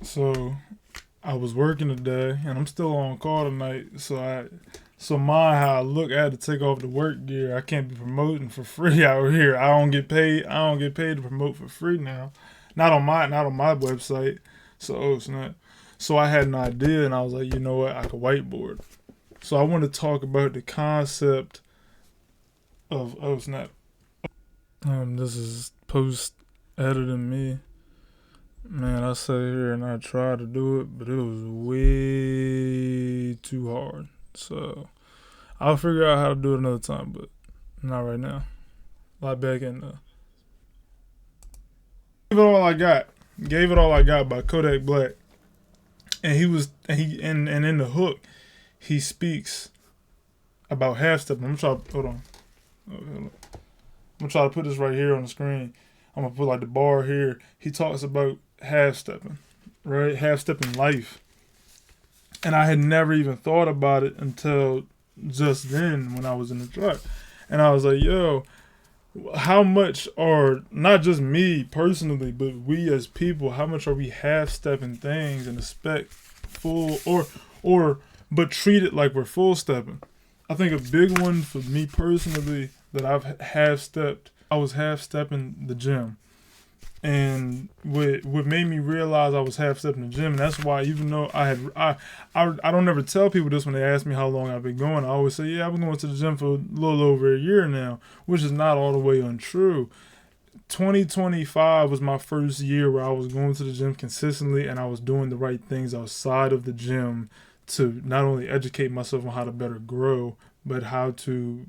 So I was working today, and I'm still on call tonight. So my how I look, I had to take off the work gear. I can't be promoting for free out here. I don't get paid. I don't get paid to promote for free now. Not on my website. So snap. So I had an idea, and I was like, you know what? I could whiteboard. So I want to talk about the concept of snap. This is post editing me. Man, I sat here and I tried to do it, but it was way too hard. So I'll figure out how to do it another time, but not right now. Lot back in Gave It All I Got. Gave It All I Got by Kodak Black. And and in the hook, he speaks about half stepping. I'm trying to hold on. I'm gonna try to put this right here on the screen. I'm gonna put like the bar here. He talks about half stepping, right? Half stepping life. And I had never even thought about it until just then when I was in the truck. And I was like, yo, how much are, not just me personally, but we as people, how much are we half stepping things and expect full but treat it like we're full stepping? I think a big one for me personally that I've half stepped, I was half stepping the gym. And what made me realize I was half stepping the gym, and that's why even though I don't ever tell people this when they ask me how long I've been going, I always say, yeah, I've been going to the gym for a little over a year now, which is not all the way untrue. 2025 was my first year where I was going to the gym consistently and I was doing the right things outside of the gym to not only educate myself on how to better grow, but how to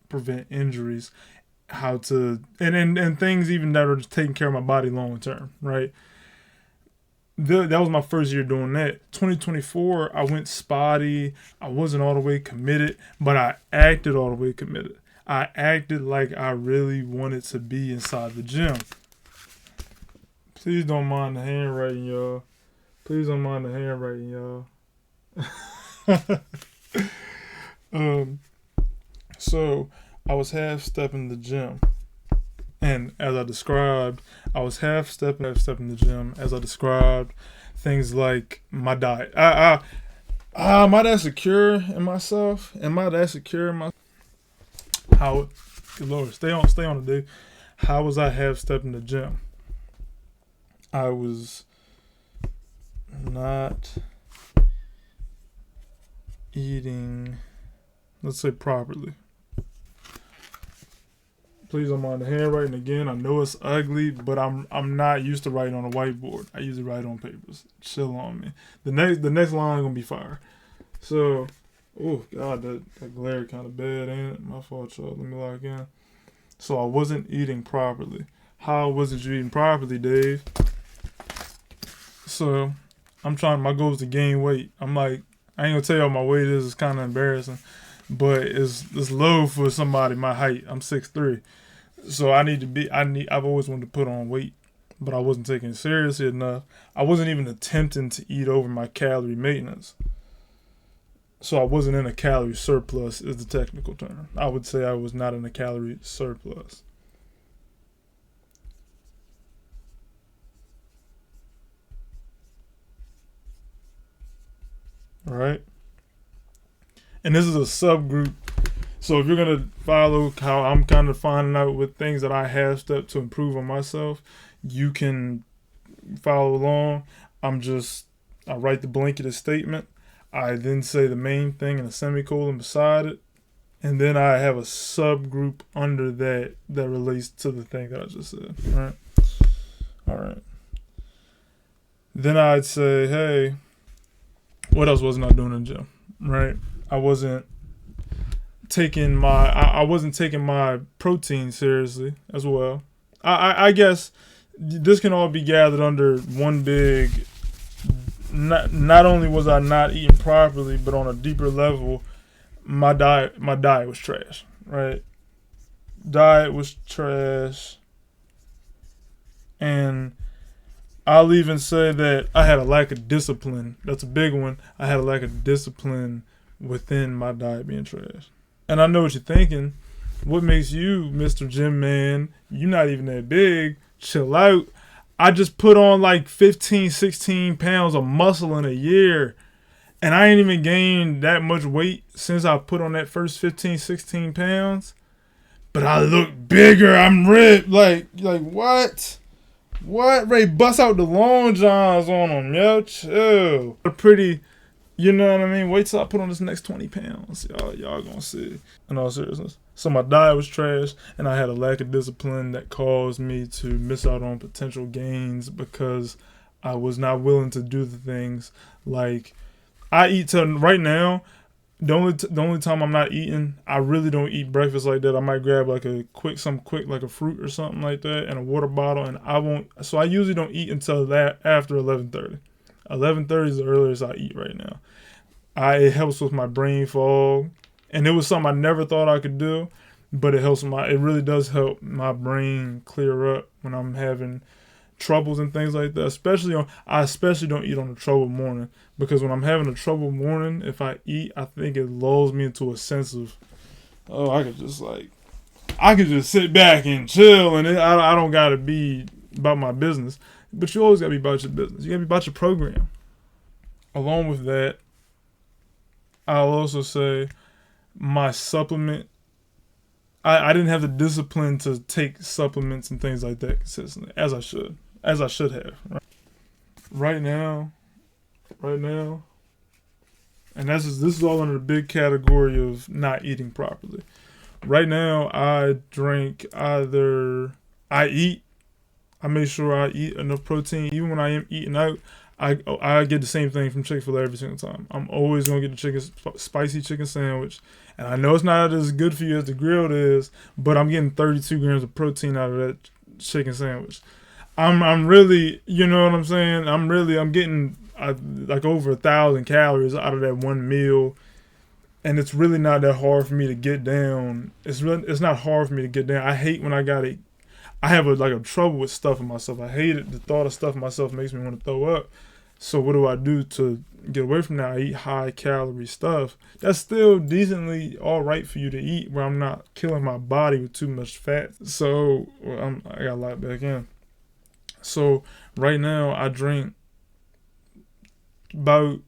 prevent injuries, how to and things even that are just taking care of my body long term, right? That was my first year doing that. 2024, I went spotty. I wasn't all the way committed, but I acted all the way committed. I acted like I really wanted to be inside the gym. Please don't mind the handwriting, y'all. Please don't mind the handwriting, y'all. So I was half stepping the gym. And as I described, I was half stepping the gym. As I described, things like my diet. Am I that secure in myself? Am I that secure in myself? How, good Lord, stay on it, dude. How was I half stepping the gym? I was not eating, let's say, properly. Please don't mind the handwriting again. I know it's ugly, but I'm not used to writing on a whiteboard. I usually write on papers. Chill on me. The next line gonna be fire. So, oh God, that glare kind of bad, ain't it? My fault, y'all. Let me log in. So I wasn't eating properly. How wasn't you eating properly, Dave? So my goal is to gain weight. I'm like, I ain't gonna tell you what my weight is. It's kind of embarrassing, but it's low for somebody my height. I'm 6'3". So I've always wanted to put on weight, but I wasn't taking it seriously enough. I wasn't even attempting to eat over my calorie maintenance. So I wasn't in a calorie surplus is the technical term. I would say I was not in a calorie surplus. All right. And this is a subgroup. So if you're going to follow how I'm kind of finding out with things that I have stepped to improve on myself, you can follow along. I write the blanketed statement. I then say the main thing in a semicolon beside it. And then I have a subgroup under that relates to the thing that I just said. All right. Then I'd say, hey, what else wasn't I doing in the gym? Right? I wasn't taking my protein seriously as well. I guess this can all be gathered under one big. Not only was I not eating properly, but on a deeper level, my diet was trash. Right, diet was trash, and I'll even say that I had a lack of discipline. That's a big one. I had a lack of discipline within my diet being trash. And I know what you're thinking. What makes you Mr. Gym Man? You're not even that big. Chill out. I just put on like 15, 16 pounds of muscle in a year. And I ain't even gained that much weight since I put on that first 15, 16 pounds. But I look bigger. I'm ripped. Like what? What? Ray bust out the long johns on them, yo. Chill. Pretty, you know what I mean? Wait till I put on this next 20 pounds. Y'all gonna see. In all seriousness. So my diet was trash, and I had a lack of discipline that caused me to miss out on potential gains because I was not willing to do the things like I eat till right now. The only time I'm not eating, I really don't eat breakfast like that. I might grab like something quick like a fruit or something like that and a water bottle, and I won't. So I usually don't eat until that after 11:30. 11:30 is the earliest I eat right now. It helps with my brain fog, and it was something I never thought I could do, but it really does help my brain clear up when I'm having troubles and things like that. I especially don't eat on a troubled morning, because when I'm having a troubled morning, if I eat, I think it lulls me into a sense of, oh, I could just sit back and chill, and I don't gotta be about my business. But you always gotta be about your business. You gotta be about your program. Along with that, I'll also say my supplement. I didn't have the discipline to take supplements and things like that consistently as I should have. Right now, and this is all under the big category of not eating properly. Right now, I make sure I eat enough protein. Even when I am eating out, I get the same thing from Chick-fil-A every single time. I'm always gonna get the spicy chicken sandwich, and I know it's not as good for you as the grilled is, but I'm getting 32 grams of protein out of that chicken sandwich. I'm really, you know what I'm saying? I'm getting like over 1,000 calories out of that one meal, and it's really not that hard for me to get down. It's not hard for me to get down. I hate when I have a trouble with stuffing myself. I hate it. The thought of stuffing myself makes me want to throw up. So what do I do to get away from that? I eat high calorie stuff. That's still decently all right for you to eat, where I'm not killing my body with too much fat. So I got a lot back in. So right now I drink about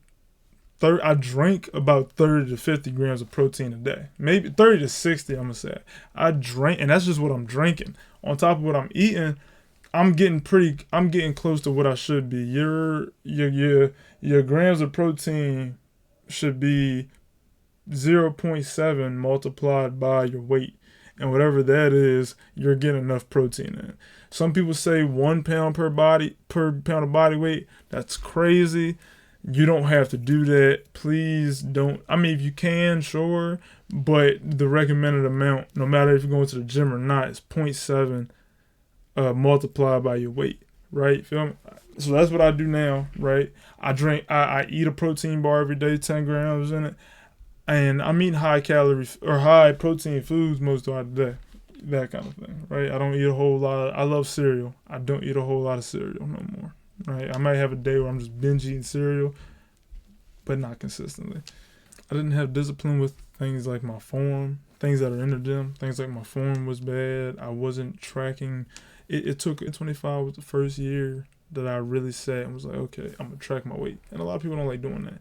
30 to 50 grams of protein a day. Maybe 30 to 60, I'm gonna say. And that's just what I'm drinking. On top of what I'm eating, I'm getting close to what I should be. Your grams of protein should be 0.7 multiplied by your weight. And whatever that is, you're getting enough protein in. Some people say 1 pound per pound of body weight. That's crazy. You don't have to do that. Please don't. I mean, if you can, sure. But the recommended amount, no matter if you're going to the gym or not, is 0.7 multiplied by your weight. Right? Feel me? So that's what I do now. Right? I eat a protein bar every day, 10 grams in it. And I'm eating high calorie or high protein foods most of the day. That kind of thing. Right? I don't eat a whole lot. I love cereal. I don't eat a whole lot of cereal no more. Right, I might have a day where I'm just binge eating cereal, but not consistently. I didn't have discipline with things like my form, things that are in the gym. Things like my form was bad. I wasn't tracking. It took 25 was the first year that I really sat and was like, okay, I'm gonna track my weight. And a lot of people don't like doing that,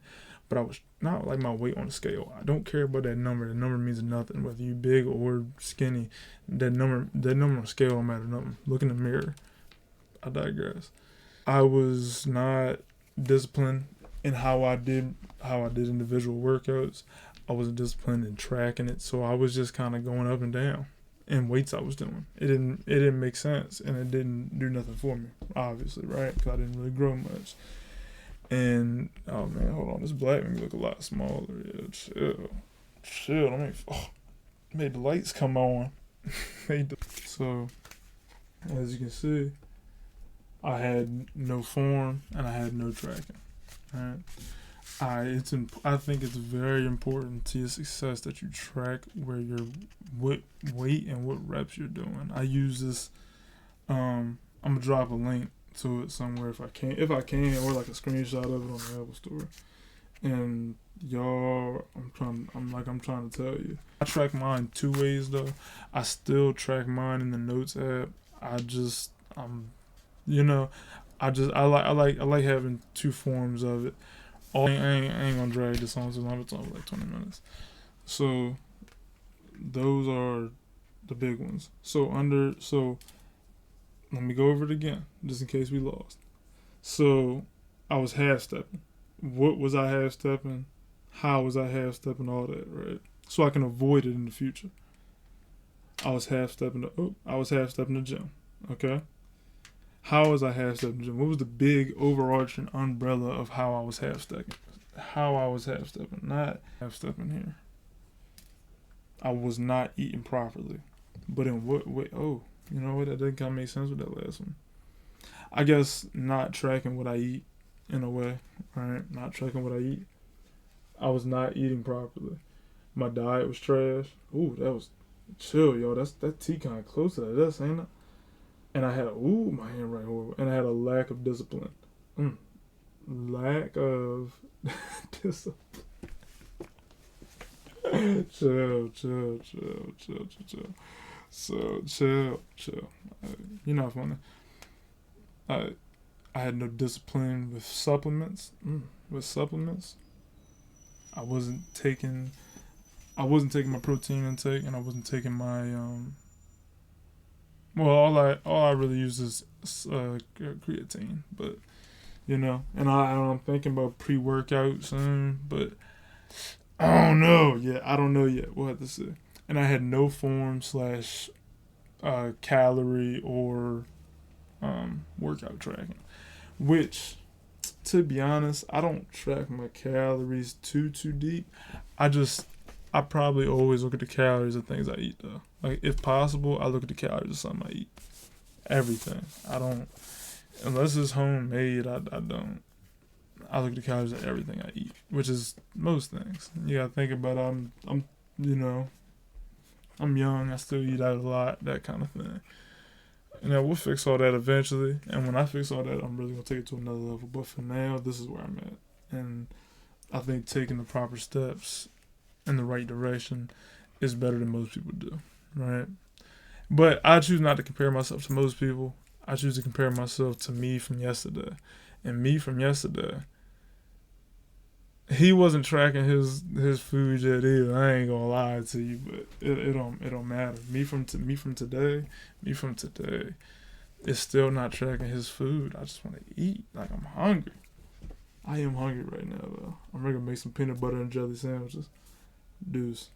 but I was not like my weight on the scale. I don't care about that number. The number means nothing, whether you big or skinny. That number on the scale don't matter nothing. Look in the mirror. I digress. I was not disciplined in how I did individual workouts. I wasn't disciplined in tracking it, so I was just kind of going up and down in weights I was doing. It didn't make sense, and it didn't do nothing for me, obviously, right? Because I didn't really grow much. And oh man, hold on, this black made me look a lot smaller. Yeah, chill. Made the lights come on. So as you can see, I had no form and I had no tracking. Right? I think it's very important to your success that you track what weight and what reps you're doing. I use this. I'm gonna drop a link to it somewhere if I can, or like a screenshot of it on the Apple Store. And y'all, I'm trying to tell you. I track mine 2 ways though. I still track mine in the Notes app. You know, I like having two forms of it. I ain't gonna drag this on so long. It's on like 20 minutes. So those are the big ones. So let me go over it again, just in case we lost. So I was half stepping. What was I half stepping? How was I half stepping? All that, right? So I can avoid it in the future. I was half stepping the gym. Okay. How was I half stepping the gym? What was the big overarching umbrella of how I was half stepping? How I was half stepping, not half stepping here. I was not eating properly. But in what way? Oh, you know what? That didn't kind of make sense with that last one. I guess not tracking what I eat in a way, right? Not tracking what I eat. I was not eating properly. My diet was trash. Ooh, that was chill, yo. That tea kind of close to that. That's ain't it? And I had my handwriting horrible. And I had a lack of discipline. Lack of discipline. chill. So chill. You're not funny. I had no discipline with supplements. With supplements, I wasn't taking my protein intake, and I wasn't taking my Well, all I really use is creatine, but and I'm thinking about pre-workout soon, but I don't know yet. I don't know yet. We'll have to see. And I had no form slash calorie or workout tracking, which, to be honest, I don't track my calories too deep. I probably always look at the calories of things I eat though. Like if possible, I look at the calories of something I eat. Everything. I don't unless it's homemade. I don't. I look at the calories of everything I eat, which is most things. You gotta think about I'm you know I'm young. I still eat out a lot. That kind of thing. And then we'll fix all that eventually. And when I fix all that, I'm really gonna take it to another level. But for now, this is where I'm at. And I think taking the proper steps in the right direction is better than most people do, right? But I choose not to compare myself to most people. I choose to compare myself to me from yesterday. And me from yesterday, he wasn't tracking his food yet either. I ain't gonna lie to you, but it don't matter. Me from today is still not tracking his food. I just want to eat. Like I'm hungry. I am hungry right now though. I'm ready to make some peanut butter and jelly sandwiches. Deuce.